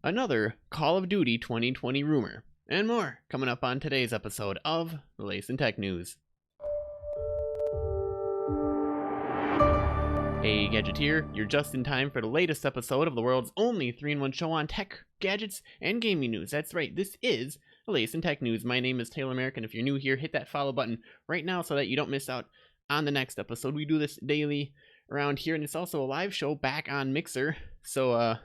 another Call of Duty 2020 rumor, and more coming up on today's episode of the latest in tech news. Hey Gadgeteer, you're just in time for the latest episode of the world's only 3-in-1 show on tech, gadgets, and gaming news. That's right, this is the latest in tech news. My name is Taylor Merrick, and if you're new here, hit that follow button right now so that you don't miss out on the next episode. We do this daily around here, and it's also a live show back on Mixer, so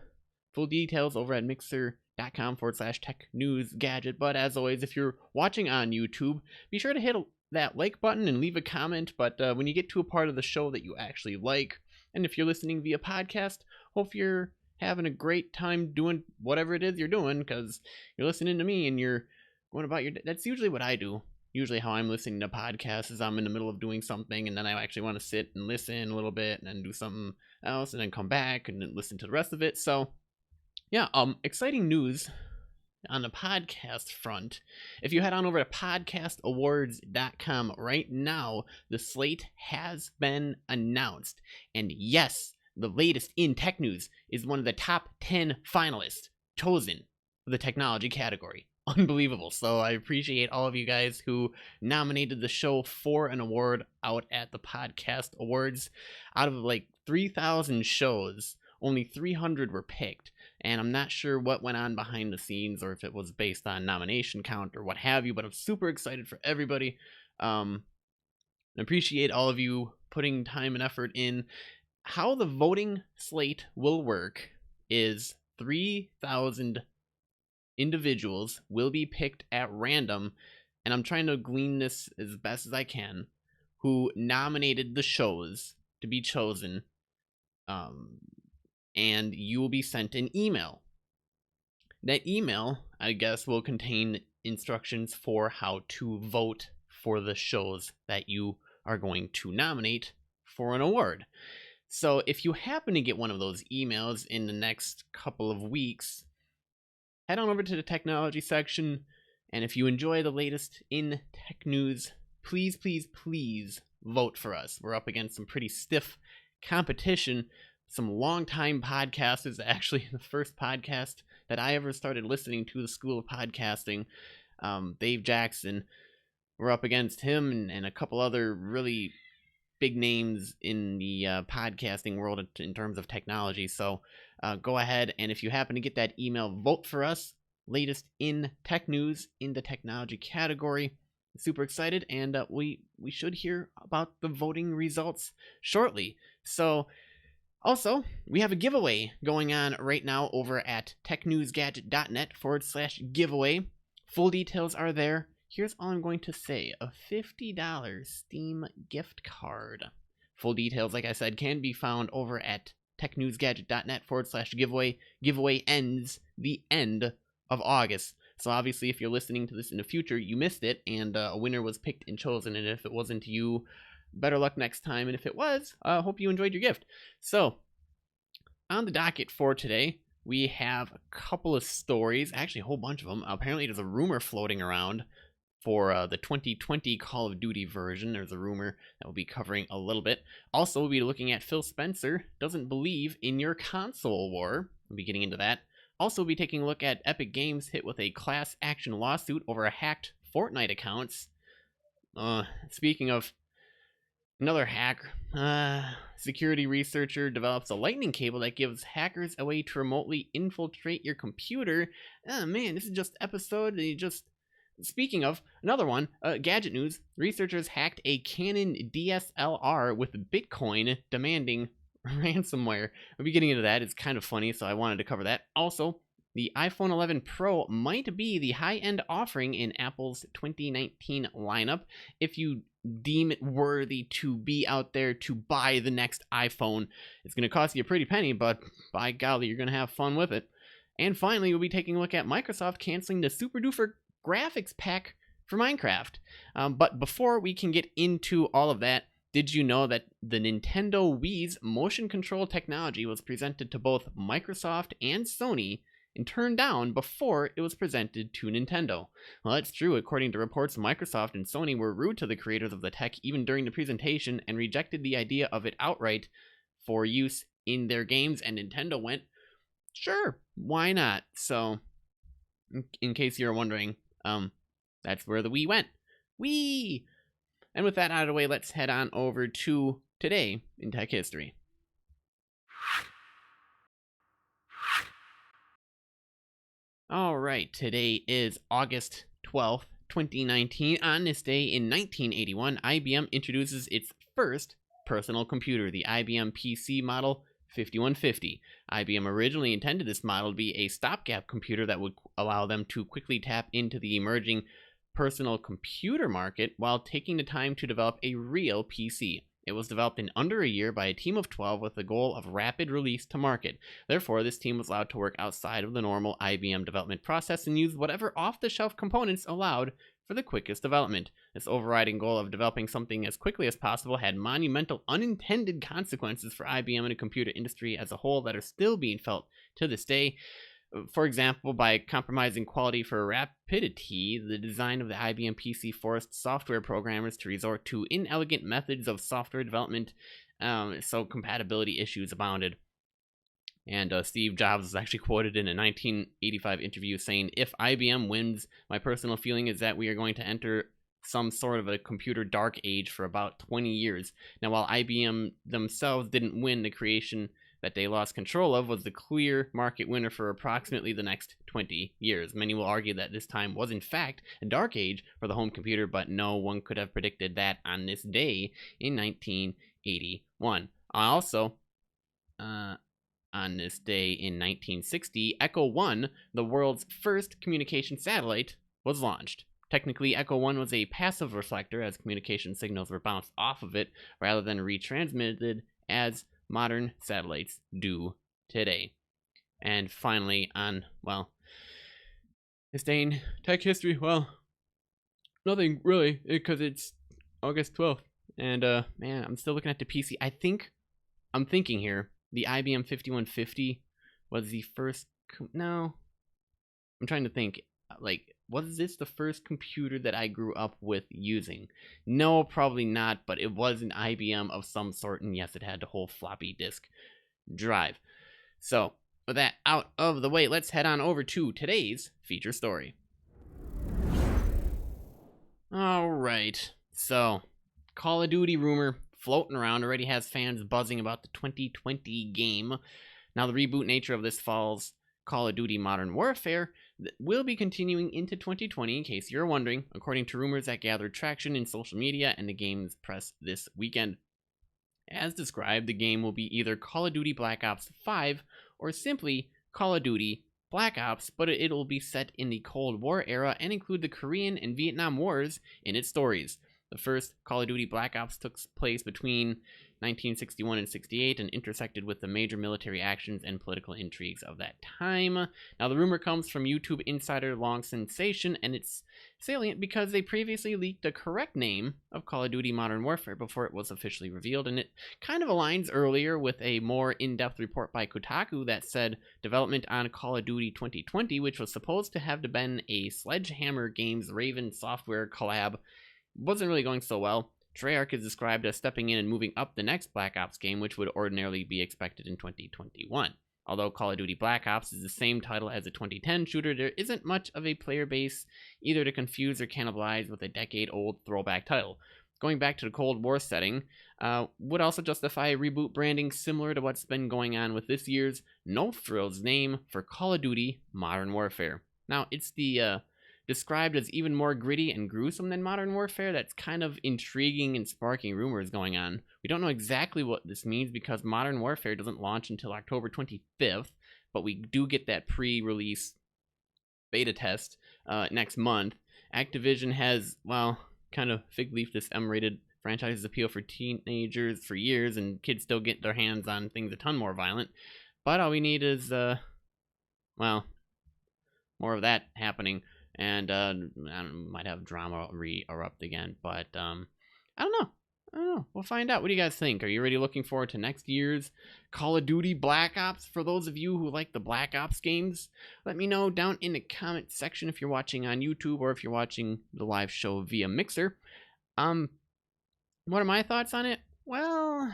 full details over at mixer.com/TechNewsGadget. But as always, if you're watching on YouTube, be sure to hit that like button and leave a comment. But when you get to a part of the show that you actually like, and if you're listening via podcast, hope you're having a great time doing whatever it is you're doing, because you're listening to me and you're going about your day. That's usually what I do. Usually how I'm listening to podcasts is I'm in the middle of doing something, and then I actually want to sit and listen a little bit and then do something else and then come back and then listen to the rest of it. So yeah, exciting news on the podcast front. If you head on over to podcastawards.com right now, the slate has been announced. And yes, the latest in tech news is one of the top 10 finalists chosen for the technology category. Unbelievable. So I appreciate all of you guys who nominated the show for an award out at the Podcast Awards. Out of like 3,000 shows, only 300 were picked. And I'm not sure what went on behind the scenes or if it was based on nomination count or what have you, but I'm super excited for everybody. I appreciate all of you putting time and effort in. How the voting slate will work is 3,000 individuals will be picked at random, and I'm trying to glean this as best as I can, who nominated the shows to be chosen. And you will be sent an email. That email, I guess, will contain instructions for how to vote for the shows that you are going to nominate for an award. So if you happen to get one of those emails in the next couple of weeks, head on over to the technology section, and if you enjoy the latest in tech news, please, please, please vote for us. We're up against some pretty stiff competition. Some longtime podcasters, actually the first podcast that I ever started listening to, the School of Podcasting, Dave Jackson. We're up against him and a couple other really big names in the podcasting world in terms of technology. So go ahead, and if you happen to get that email, vote for us. Latest in tech news in the technology category. Super excited, and we should hear about the voting results shortly. So also, we have a giveaway going on right now over at TechNewsGadget.net/giveaway. Full details are there. Here's all I'm going to say: a $50 Steam gift card. Full details, like I said, can be found over at TechNewsGadget.net/giveaway. Giveaway ends the end of August. So obviously, if you're listening to this in the future, you missed it, and a winner was picked and chosen. And if it wasn't you, better luck next time, and if it was, hope you enjoyed your gift. So, on the docket for today, we have a couple of stories, actually a whole bunch of them. Apparently there's a rumor floating around for the 2020 Call of Duty version. There's a rumor that we'll be covering a little bit. Also, we'll be looking at Phil Spencer doesn't believe in your console war. We'll be getting into that. Also, we'll be taking a look at Epic Games hit with a class action lawsuit over hacked Fortnite accounts. Speaking of another hack, security researcher develops a lightning cable that gives hackers a way to remotely infiltrate your computer. Oh man, this is just episode. Speaking of another one, gadget news. Researchers hacked a Canon DSLR with Bitcoin demanding ransomware. We'll be getting into that. It's kind of funny, so I wanted to cover that. Also, the iPhone 11 Pro might be the high-end offering in Apple's 2019 lineup. If you deem it worthy to be out there to buy the next iPhone, it's going to cost you a pretty penny, but by golly, you're going to have fun with it. And finally, we'll be taking a look at Microsoft canceling the super duper graphics pack for Minecraft. But before we can get into all of that, did you know that the Nintendo Wii's motion control technology was presented to both Microsoft and Sony and turned down before it was presented to Nintendo? Well, that's true. According to reports, Microsoft and Sony were rude to the creators of the tech even during the presentation and rejected the idea of it outright for use in their games, and Nintendo went, sure, why not? So, in case you're wondering, that's where the Wii went. Wii! And with that out of the way, let's head on over to today in tech history. All right, today is August 12th, 2019. On this day in 1981, IBM introduces its first personal computer, the IBM PC model 5150. IBM originally intended this model to be a stopgap computer that would allow them to quickly tap into the emerging personal computer market while taking the time to develop a real PC. It was developed in under a year by a team of 12 with the goal of rapid release to market. Therefore, this team was allowed to work outside of the normal IBM development process and use whatever off-the-shelf components allowed for the quickest development. This overriding goal of developing something as quickly as possible had monumental unintended consequences for IBM and the computer industry as a whole that are still being felt to this day. For example, by compromising quality for rapidity, the design of the IBM PC forced software programmers to resort to inelegant methods of software development, so compatibility issues abounded. And Steve Jobs was actually quoted in a 1985 interview saying, "If IBM wins, my personal feeling is that we are going to enter some sort of a computer dark age for about 20 years. Now, while IBM themselves didn't win, the creation that they lost control of was the clear market winner for approximately the next 20 years. Many will argue that this time was in fact a dark age for the home computer, but no one could have predicted that on this day in 1981. Also, on this day in 1960, Echo 1, the world's first communication satellite, was launched. Technically, Echo 1 was a passive reflector as communication signals were bounced off of it rather than retransmitted as modern satellites do today. And finally, on, well, this day in tech history, well, nothing really, because it's August 12th. And, man, I'm still looking at the PC. I'm thinking here, the IBM 5150 was the first, no, I'm trying to think, like, was this the first computer that I grew up with using? No, probably not, but it was an IBM of some sort, and yes, it had the whole floppy disk drive. So, with that out of the way, let's head on over to today's feature story. Alright, so, Call of Duty rumor floating around already has fans buzzing about the 2020 game. Now, the reboot nature of this fall's Call of Duty Modern Warfare will be continuing into 2020, in case you're wondering, according to rumors that gathered traction in social media and the game's press this weekend. As described, the game will be either Call of Duty Black Ops 5 or simply Call of Duty Black Ops, but it'll be set in the Cold War era and include the Korean and Vietnam Wars in its stories. The first Call of Duty Black Ops took place between 1961 and 68 and intersected with the major military actions and political intrigues of that time. Now, the rumor comes from YouTube insider Long Sensation, and it's salient because they previously leaked the correct name of Call of Duty Modern Warfare before it was officially revealed, and it kind of aligns earlier with a more in-depth report by Kotaku that said development on Call of Duty 2020, which was supposed to have been a Sledgehammer Games Raven Software collab, wasn't really going so well. Treyarch is described as stepping in and moving up the next Black Ops game, which would ordinarily be expected in 2021. Although Call of Duty Black Ops is the same title as the 2010 shooter, there isn't much of a player base either to confuse or cannibalize with a decade-old throwback title. Going back to the Cold War setting would also justify a reboot branding similar to what's been going on with this year's No Frills name for Call of Duty Modern Warfare. Now, it's the described as even more gritty and gruesome than Modern Warfare that's kind of intriguing and sparking rumors going on. We don't know exactly what this means because Modern Warfare doesn't launch until October 25th, but we do get that pre-release beta test next month. Activision has, well, kind of fig-leafed this M-rated franchise's appeal for teenagers for years, and kids still get their hands on things a ton more violent. But all we need is, well, more of that happening. And might have drama re-erupt again, but I don't know. We'll find out. What do you guys think? Are you already looking forward to next year's Call of Duty Black Ops? For those of you who like the Black Ops games, let me know down in the comment section if you're watching on YouTube or if you're watching the live show via Mixer. What are my thoughts on it? Well,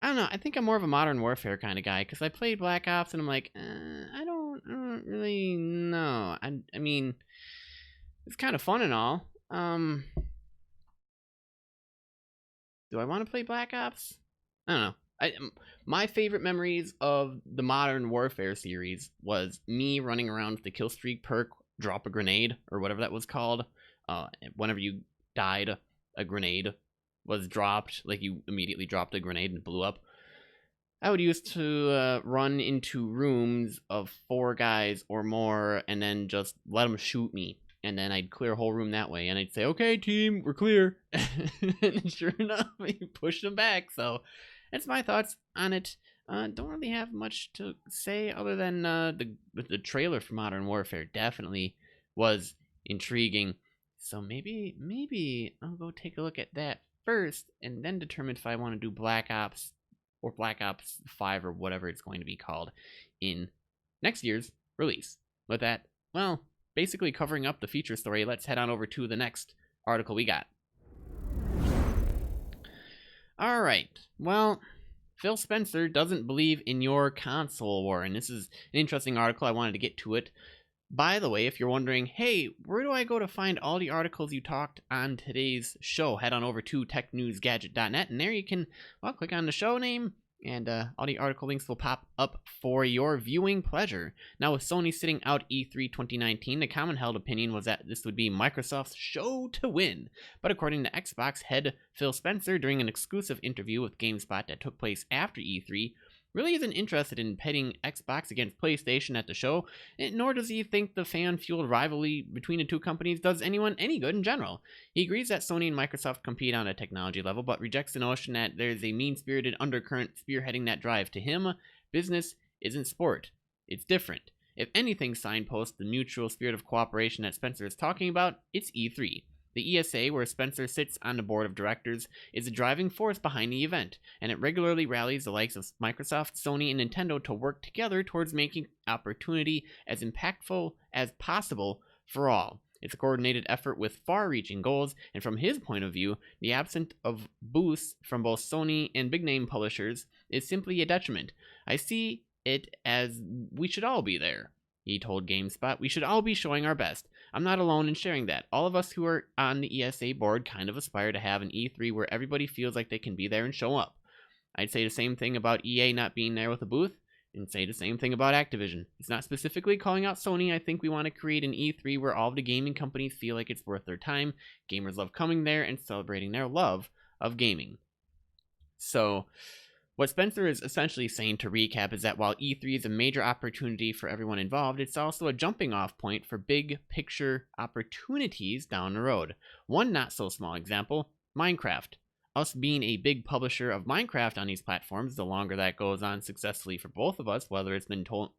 I don't know. I think I'm more of a Modern Warfare kind of guy because I played Black Ops and I'm like, I don't really know. I mean, it's kind of fun and all. Do I want to play Black Ops? I don't know. My favorite memories of the Modern Warfare series was me running around with the kill streak perk, drop a grenade or whatever that was called. Whenever you died, a grenade was dropped. Like you immediately dropped a grenade and blew up. I would use to run into rooms of 4 guys or more and then just let them shoot me. And then I'd clear a whole room that way. And I'd say, okay, team, we're clear. And sure enough, we pushed them back. So that's my thoughts on it. Don't really have much to say other than the trailer for Modern Warfare definitely was intriguing. So maybe I'll go take a look at that first and then determine if I want to do Black Ops or Black Ops 5 or whatever it's going to be called in next year's release. With that, well, basically covering up the feature story, let's head on over to the next article we got. All right, well, Phil Spencer doesn't believe in your console war, and this is an interesting article. I wanted to get to it. By the way, if you're wondering, hey, where do I go to find all the articles you talked on today's show? Head on over to TechNewsGadget.net, and there you can, well, click on the show name, and all the article links will pop up for your viewing pleasure. Now, with Sony sitting out E3 2019, the common held opinion was that this would be Microsoft's show to win. But according to Xbox head Phil Spencer during an exclusive interview with GameSpot that took place after E3, really isn't interested in pitting Xbox against PlayStation at the show, nor does he think the fan-fueled rivalry between the two companies does anyone any good in general. He agrees that Sony and Microsoft compete on a technology level, but rejects the notion that there's a mean-spirited undercurrent spearheading that drive. To him, business isn't sport. It's different. If anything signposts the mutual spirit of cooperation that Spencer is talking about, it's E3. The ESA, where Spencer sits on the board of directors, is a driving force behind the event, and it regularly rallies the likes of Microsoft, Sony, and Nintendo to work together towards making opportunity as impactful as possible for all. It's a coordinated effort with far-reaching goals, and from his point of view, the absence of boosts from both Sony and big-name publishers is simply a detriment. I see it as we should all be there. He told GameSpot, we should all be showing our best. I'm not alone in sharing that. All of us who are on the ESA board kind of aspire to have an E3 where everybody feels like they can be there and show up. I'd say the same thing about EA not being there with a booth, and say the same thing about Activision. It's not specifically calling out Sony. I think we want to create an E3 where all of the gaming companies feel like it's worth their time. Gamers love coming there and celebrating their love of gaming. So what Spencer is essentially saying, to recap, is that while E3 is a major opportunity for everyone involved, it's also a jumping off point for big picture opportunities down the road. One not so small example, Minecraft. Us being a big publisher of Minecraft on these platforms, the longer that goes on successfully for both of us, whether it's been Sony,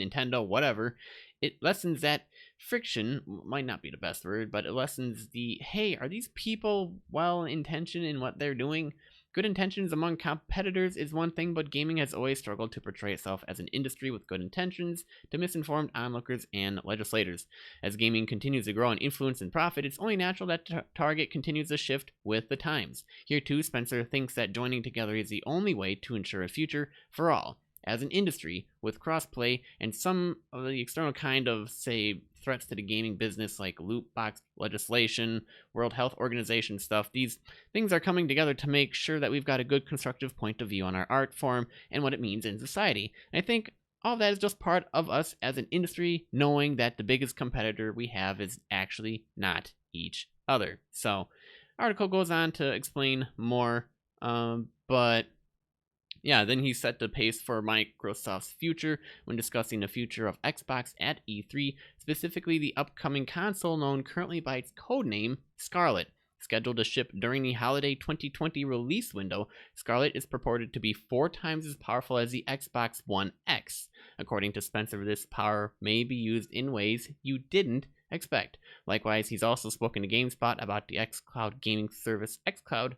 Nintendo, whatever, it lessens that friction, might not be the best word, but it lessens the, hey, are these people well-intentioned in what they're doing? Good intentions among competitors is one thing, but gaming has always struggled to portray itself as an industry with good intentions to misinformed onlookers and legislators. As gaming continues to grow in influence and profit, it's only natural that Target continues to shift with the times. Here too, Spencer thinks that joining together is the only way to ensure a future for all. As an industry, with crossplay and some of the external kind of, say, threats to the gaming business like loot box legislation, World Health Organization stuff, these things are coming together to make sure that we've got a good constructive point of view on our art form and what it means in society. And I think all that is just part of us as an industry knowing that the biggest competitor we have is actually not each other. So, article goes on to explain more, but yeah, then he set the pace for Microsoft's future when discussing the future of Xbox at E3, specifically the upcoming console known currently by its codename Scarlet. Scheduled to ship during the holiday 2020 release window, Scarlet is purported to be 4 times as powerful as the Xbox One X. According to Spencer, this power may be used in ways you didn't expect. Likewise, he's also spoken to GameSpot about the xCloud gaming service xCloud,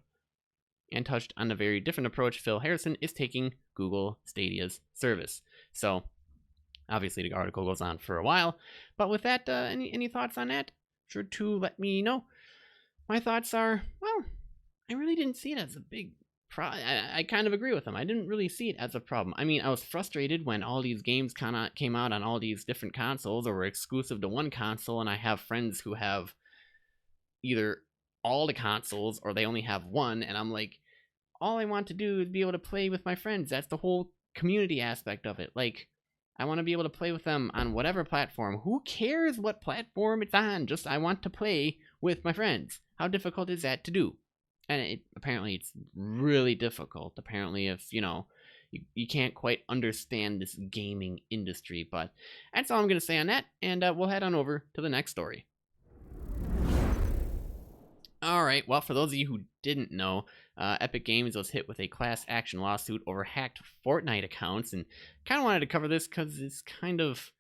and touched on a very different approach Phil Harrison is taking Google Stadia's service. So, obviously the article goes on for a while, but with that, any thoughts on that? Sure to let me know. My thoughts are, well, I really didn't see it as a big I kind of agree with him. I didn't really see it as a problem. I mean, I was frustrated when all these games kind of came out on all these different consoles or were exclusive to one console, and I have friends who have either all the consoles or they only have one, and I'm like, all I want to do is be able to play with my friends. That's the whole community aspect of it. Like, I want to be able to play with them on whatever platform. Who cares what platform it's on? Just I want to play with my friends. How difficult is that to do? And apparently it's really difficult. Apparently, if you can't quite understand this gaming industry. But that's all I'm going to say on that, and we'll head on over to the next story. All right, well, for those of you who didn't know, Epic Games was hit with a class action lawsuit over hacked Fortnite accounts, and kind of wanted to cover this because it's kind of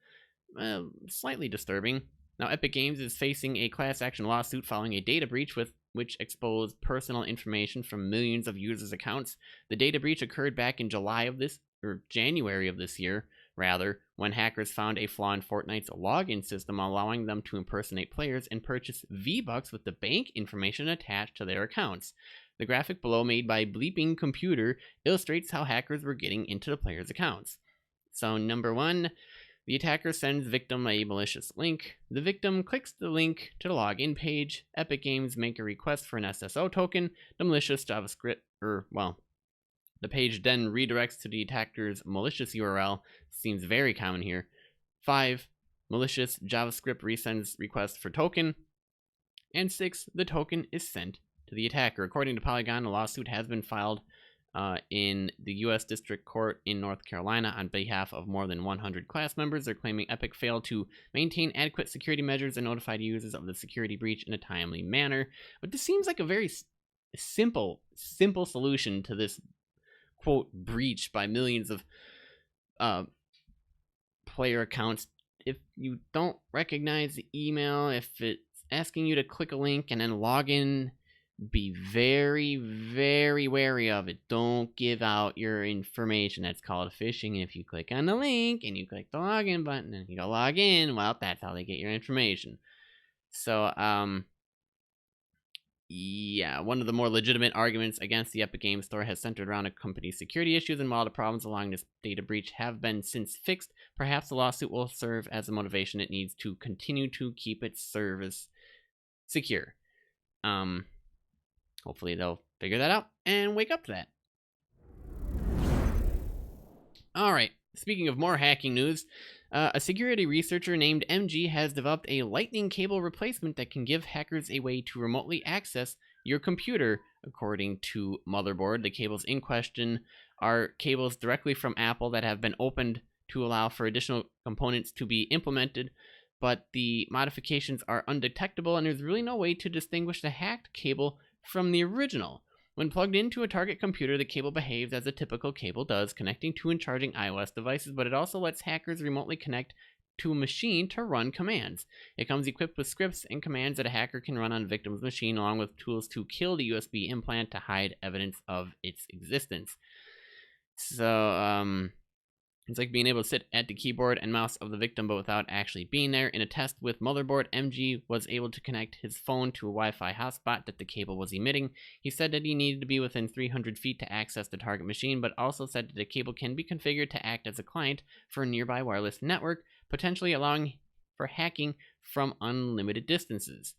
slightly disturbing. Now, Epic Games is facing a class action lawsuit following a data breach which exposed personal information from millions of users' accounts. The data breach occurred back in January of this year, rather, when hackers found a flaw in Fortnite's login system, allowing them to impersonate players and purchase V-Bucks with the bank information attached to their accounts. The graphic below, made by Bleeping Computer, illustrates how hackers were getting into the players' accounts. So, number 1, the attacker sends victim a malicious link. The victim clicks the link to the login page. Epic Games make a request for an SSO token. The malicious JavaScript, the page then redirects to the attacker's malicious URL. Seems very common here. 5, malicious JavaScript resends request for token. And 6, the token is sent to the attacker. According to Polygon, a lawsuit has been filed in the U.S. District Court in North Carolina on behalf of more than 100 class members. They're claiming Epic failed to maintain adequate security measures and notified users of the security breach in a timely manner. But this seems like a very simple solution to this, quote, breach by millions of player accounts. If you don't recognize the email, if it's asking you to click a link and then log in, be very, very wary of it. Don't give out your information. That's called phishing. If you click on the link and you click the login button and you go log in, well, that's how they get your information. So, yeah, one of the more legitimate arguments against the Epic Games Store has centered around a company's security issues, and while the problems along this data breach have been since fixed, perhaps the lawsuit will serve as a motivation it needs to continue to keep its service secure. Hopefully they'll figure that out and wake up to that. All right, speaking of more hacking news, a security researcher named MG has developed a lightning cable replacement that can give hackers a way to remotely access your computer. According to Motherboard, the cables in question are cables directly from Apple that have been opened to allow for additional components to be implemented, but the modifications are undetectable and there's really no way to distinguish the hacked cable from the original. When plugged into a target computer, the cable behaves as a typical cable does, connecting to and charging iOS devices, but it also lets hackers remotely connect to a machine to run commands. It comes equipped with scripts and commands that a hacker can run on a victim's machine, along with tools to kill the USB implant to hide evidence of its existence. So, it's like being able to sit at the keyboard and mouse of the victim, but without actually being there. In a test with Motherboard, MG was able to connect his phone to a Wi-Fi hotspot that the cable was emitting. He said that he needed to be within 300 feet to access the target machine, but also said that the cable can be configured to act as a client for a nearby wireless network, potentially allowing for hacking from unlimited distances.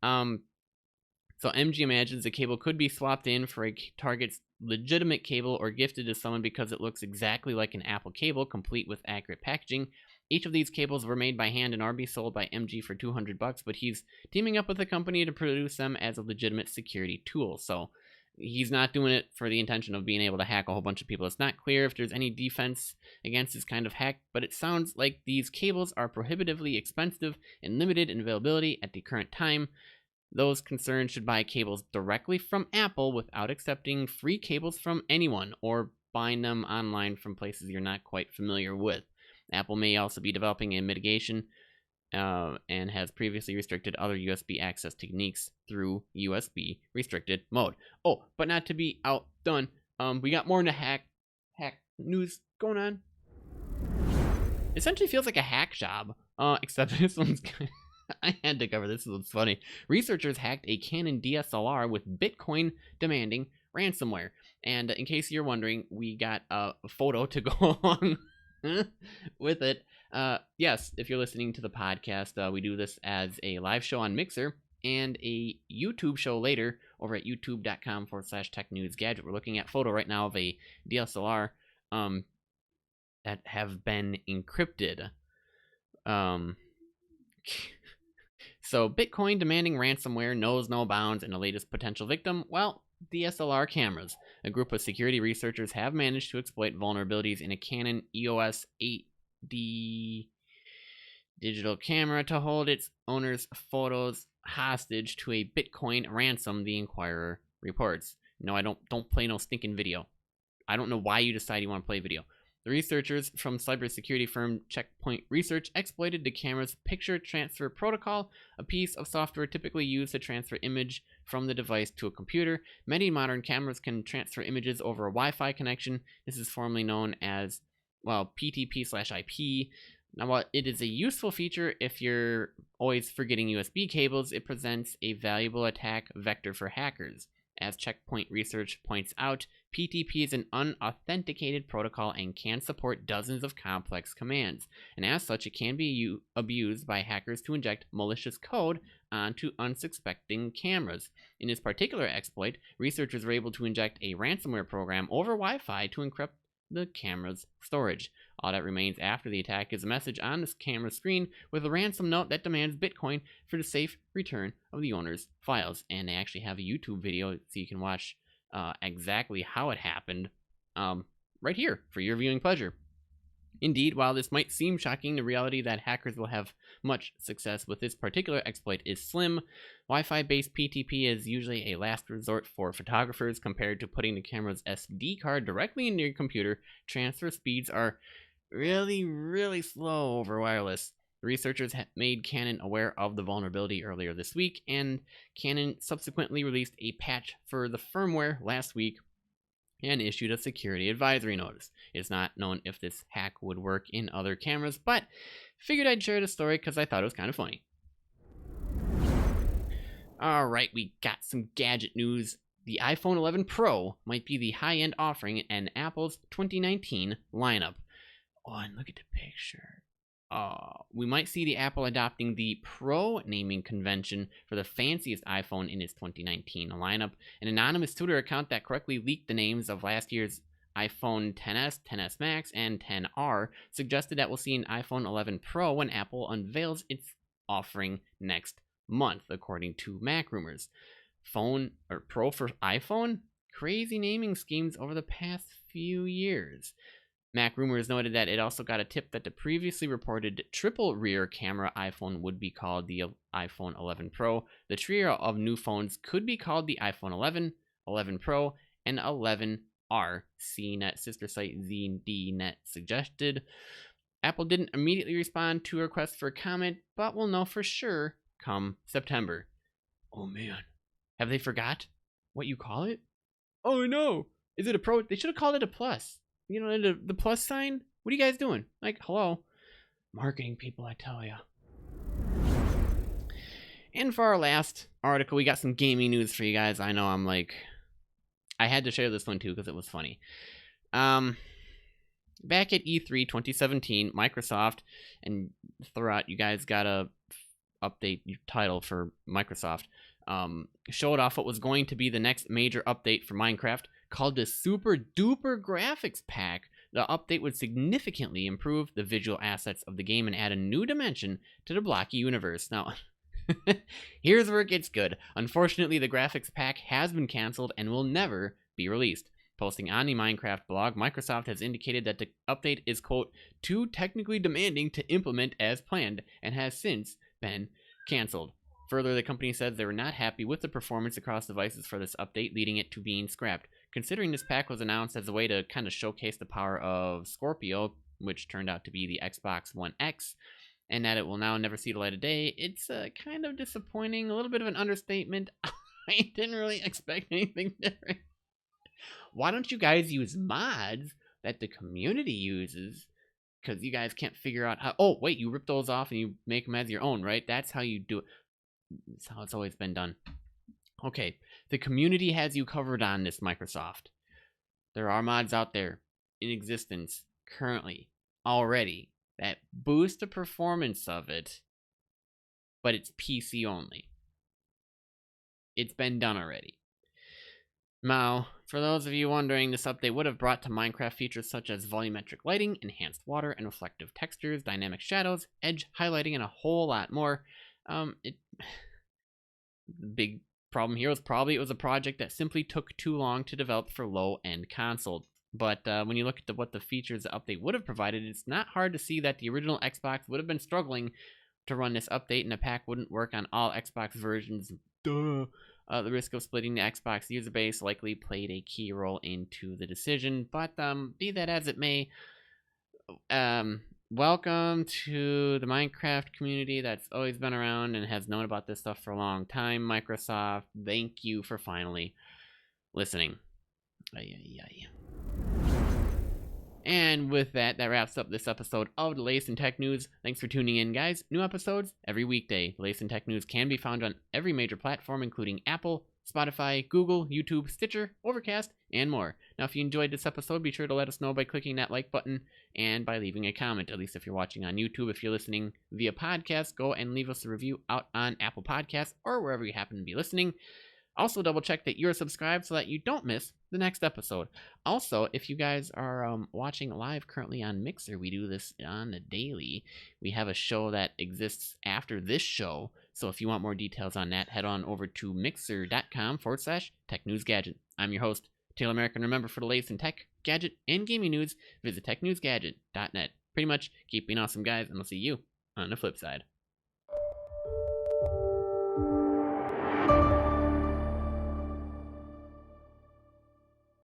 So MG imagines the cable could be swapped in for a target's legitimate cable or gifted to someone because it looks exactly like an Apple cable, complete with accurate packaging. Each of these cables were made by hand and are being sold by MG for $200, but he's teaming up with a company to produce them as a legitimate security tool. So he's not doing it for the intention of being able to hack a whole bunch of people. It's not clear if there's any defense against this kind of hack, but it sounds like these cables are prohibitively expensive and limited in availability at the current time. Those concerned should buy cables directly from Apple without accepting free cables from anyone or buying them online from places you're not quite familiar with. Apple may also be developing a mitigation and has previously restricted other USB access techniques through USB restricted mode. Oh, but not to be outdone, we got more into hack news going on. Essentially feels like a hack job, except this one's kind of I had to cover this. This was funny. Researchers hacked a Canon DSLR with Bitcoin demanding ransomware. And in case you're wondering, we got a photo to go along with it. Yes, if you're listening to the podcast, we do this as a live show on Mixer and a YouTube show later over at youtube.com/TechNewsGadget. We're looking at a photo right now of a DSLR that have been encrypted. So Bitcoin demanding ransomware knows no bounds, and the latest potential victim, well, DSLR cameras. A group of security researchers have managed to exploit vulnerabilities in a Canon EOS 8D digital camera to hold its owner's photos hostage to a Bitcoin ransom, the Inquirer reports. No, I don't play no stinking video. I don't know why you decide you want to play video. The researchers from cybersecurity firm Checkpoint Research exploited the camera's picture transfer protocol, a piece of software typically used to transfer image from the device to a computer. Many modern cameras can transfer images over a Wi-Fi connection. This is formerly known as, well, PTP/IP. Now, while it is a useful feature if you're always forgetting USB cables, it presents a valuable attack vector for hackers. As Checkpoint Research points out, PTP is an unauthenticated protocol and can support dozens of complex commands, and as such it can be abused by hackers to inject malicious code onto unsuspecting cameras. In this particular exploit, researchers were able to inject a ransomware program over Wi-Fi to encrypt the camera's storage. All that remains after the attack is a message on the camera screen with a ransom note that demands Bitcoin for the safe return of the owner's files. And they actually have a YouTube video so you can watch exactly how it happened right here for your viewing pleasure. Indeed, while this might seem shocking, the reality that hackers will have much success with this particular exploit is slim. Wi-Fi-based PTP is usually a last resort for photographers compared to putting the camera's SD card directly into your computer. Transfer speeds are really slow over wireless. The researchers made Canon aware of the vulnerability earlier this week, and Canon subsequently released a patch for the firmware last week and issued a security advisory notice. It's not known if this hack would work in other cameras, but figured I'd share the story because I thought it was kind of funny. Alright, we got some gadget news. The iPhone 11 Pro might be the high-end offering in Apple's 2019 lineup. Oh, and look at the picture. We might see the Apple adopting the Pro naming convention for the fanciest iPhone in its 2019 lineup. An anonymous Twitter account that correctly leaked the names of last year's iPhone XS, XS Max, and XR suggested that we'll see an iPhone 11 Pro when Apple unveils its offering next month, according to Mac Rumors. Phone or Pro for iPhone? Crazy naming schemes over the past few years. Mac Rumors noted that it also got a tip that the previously reported triple rear camera iPhone would be called the iPhone 11 Pro. The trio of new phones could be called the iPhone 11, 11 Pro, and 11R, CNET sister site ZDNet suggested. Apple didn't immediately respond to a request for comment, but we'll know for sure come September. Oh man, have they forgot what you call it? Oh no, is it a Pro? They should have called it a Plus. You know, the plus sign? What are you guys doing? Like, hello? Marketing people, I tell ya. And for our last article, we got some gaming news for you guys. I know I'm like... I had to share this one too because it was funny. Back at E3 2017, Microsoft, and throughout you guys got a update title for Microsoft, showed off what was going to be the next major update for Minecraft, called the Super Duper Graphics Pack. The update would significantly improve the visual assets of the game and add a new dimension to the blocky universe. Now, here's where it gets good. Unfortunately, the graphics pack has been cancelled and will never be released. Posting on the Minecraft blog, Microsoft has indicated that the update is, quote, too technically demanding to implement as planned and has since been cancelled. Further, the company says they were not happy with the performance across devices for this update, leading it to being scrapped. Considering this pack was announced as a way to kind of showcase the power of Scorpio, which turned out to be the Xbox One X, and that it will now never see the light of day, it's kind of disappointing, a little bit of an understatement. I didn't really expect anything different. Why don't you guys use mods that the community uses? Because you guys can't figure out how... Oh, wait, you rip those off and you make them as your own, right? That's how you do it. That's how it's always been done. Okay, the community has you covered on this, Microsoft. There are mods out there in existence currently already that boost the performance of it, but it's PC only. It's been done already. Now, for those of you wondering, this update would have brought to Minecraft features such as volumetric lighting, enhanced water and reflective textures, dynamic shadows, edge highlighting, and a whole lot more. The big problem here was probably it was a project that simply took too long to develop for low-end consoles. But when you look at what the features the update would have provided, it's not hard to see that the original Xbox would have been struggling to run this update, and the pack wouldn't work on all Xbox versions. Duh. The risk of splitting the Xbox user base likely played a key role into the decision, but be that as it may, welcome to the Minecraft community that's always been around and has known about this stuff for a long time. Microsoft, thank you for finally listening. And with that, that wraps up this episode of the latest in tech news. Thanks for tuning in, guys. New episodes every weekday. The latest in tech news can be found on every major platform, including Apple, Spotify, Google, YouTube, Stitcher, Overcast, and more. Now, if you enjoyed this episode, be sure to let us know by clicking that like button and by leaving a comment, at least if you're watching on YouTube. If you're listening via podcast, go and leave us a review out on Apple Podcasts or wherever you happen to be listening. Also, double check that you're subscribed so that you don't miss the next episode. Also, if you guys are watching live currently on Mixer, we do this on a daily. We have a show that exists after this show. So if you want more details on that, head on over to mixer.com/TechNewsGadget. I'm your host, Taylor Merrick, and remember, for the latest in tech, gadget, and gaming news, visit TechNewsGadget.net. Pretty much, keep being awesome, guys, and I'll see you on the flip side.